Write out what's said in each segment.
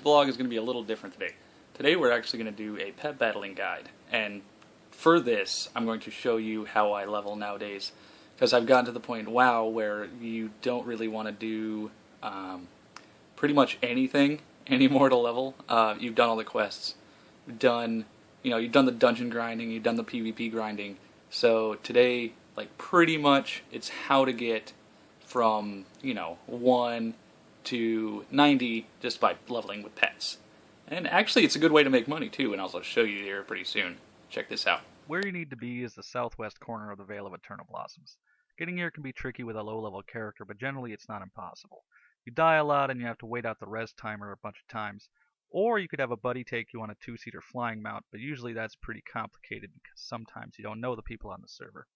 vlog is going to be a little different today. Today we're actually going to do a pet battling guide, and for this I'm going to show you how I level nowadays, because I've gotten to the point in WoW where you don't really want to do pretty much anything anymore to level. You've done all the quests, you've done the dungeon grinding, you've done the PvP grinding. So today, like, pretty much it's how to get from 1 to 90 just by leveling with pets. And actually it's a good way to make money too, and I'll show you here pretty soon. Check this out. Where you need to be is the southwest corner of the Vale of Eternal Blossoms. Getting here can be tricky with a low-level character, but generally it's not impossible. You die a lot and you have to wait out the res timer a bunch of times, or you could have a buddy take you on a two-seater flying mount, but usually that's pretty complicated because sometimes you don't know the people on the server.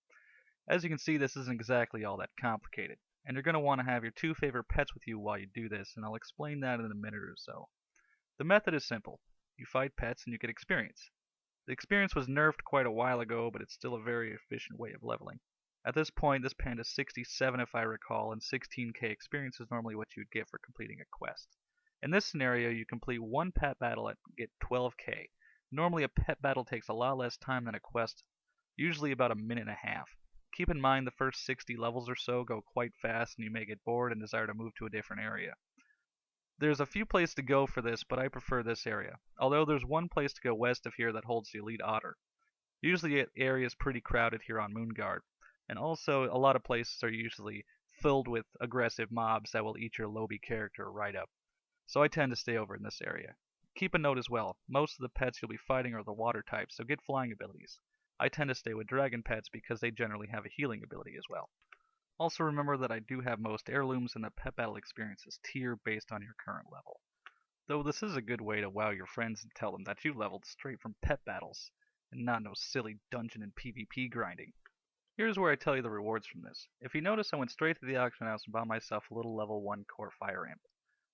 As you can see, this isn't exactly all that complicated, and you're going to want to have your two favorite pets with you while you do this, and I'll explain that in a minute or so. The method is simple. You fight pets and you get experience. The experience was nerfed quite a while ago, but it's still a very efficient way of leveling. At this point, this panda is 67 if I recall, and 16k experience is normally what you'd get for completing a quest. In this scenario, you complete one pet battle and get 12k. Normally a pet battle takes a lot less time than a quest, usually about a minute and a half. Keep in mind the first 60 levels or so go quite fast and you may get bored and desire to move to a different area. There's a few places to go for this, but I prefer this area, although there's one place to go west of here that holds the elite otter. Usually the area is pretty crowded here on Moonguard, and also a lot of places are usually filled with aggressive mobs that will eat your lobby character right up. So I tend to stay over in this area. Keep a note as well, most of the pets you'll be fighting are the water types, so get flying abilities. I tend to stay with dragon pets because they generally have a healing ability as well. Also remember that I do have most heirlooms and the pet battle experience is tier based on your current level. Though this is a good way to wow your friends and tell them that you leveled straight from pet battles, and not no silly dungeon and PvP grinding. Here's where I tell you the rewards from this. If you notice, I went straight to the auction house and bought myself a little level 1 core fire imp.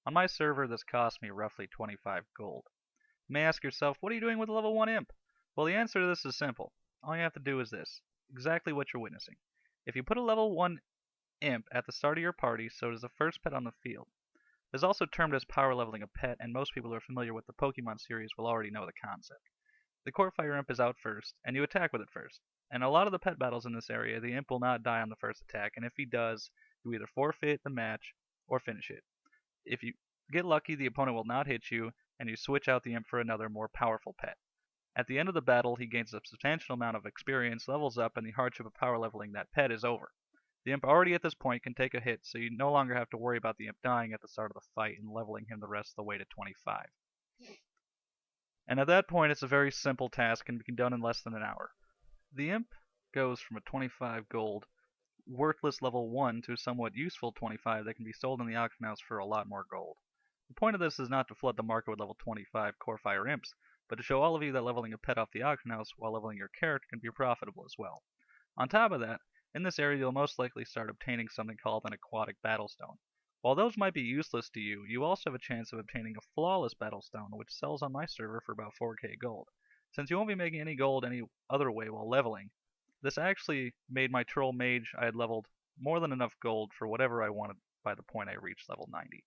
On my server this cost me roughly 25 gold. You may ask yourself, what are you doing with a level 1 imp? Well, the answer to this is simple. All you have to do is this, exactly what you're witnessing. If you put a level 1 imp at the start of your party, so it is the first pet on the field. It is also termed as power leveling a pet, and most people who are familiar with the Pokemon series will already know the concept. The core fire imp is out first, and you attack with it first. And a lot of the pet battles in this area, the imp will not die on the first attack, and if he does, you either forfeit the match or finish it. If you get lucky, the opponent will not hit you, and you switch out the imp for another more powerful pet. At the end of the battle, he gains a substantial amount of experience, levels up, and the hardship of power leveling that pet is over. The imp already at this point can take a hit, so you no longer have to worry about the imp dying at the start of the fight and leveling him the rest of the way to 25. And at that point, it's a very simple task and can be done in less than an hour. The imp goes from a 25 gold, worthless level 1 to a somewhat useful 25 that can be sold in the auction house for a lot more gold. The point of this is not to flood the market with level 25 core fire imps, but to show all of you that leveling a pet off the auction house while leveling your character can be profitable as well. On top of that, in this area you'll most likely start obtaining something called an Aquatic Battlestone. While those might be useless to you, you also have a chance of obtaining a Flawless Battlestone, which sells on my server for about 4k gold. Since you won't be making any gold any other way while leveling, this actually made my Troll Mage I had leveled more than enough gold for whatever I wanted by the point I reached level 90.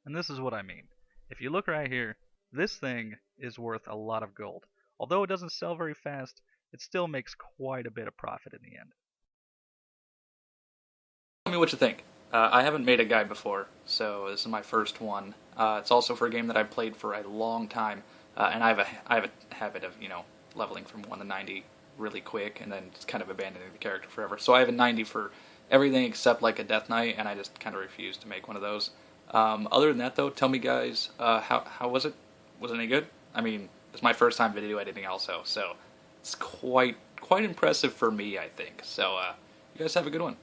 And this is what I mean. If you look right here, this thing is worth a lot of gold. Although it doesn't sell very fast, it still makes quite a bit of profit in the end. Tell me what you think. I haven't made a guide before, so this is my first one. It's also for a game that I've played for a long time, and I have a habit of, leveling from 1 to 90 really quick, and then just kind of abandoning the character forever. So I have a 90 for everything except like a Death Knight, and I just kind of refuse to make one of those. Other than that, though, tell me guys, how was it? Was it any good? I mean, it's my first time video editing also, so it's quite impressive for me, I think. So, you guys have a good one.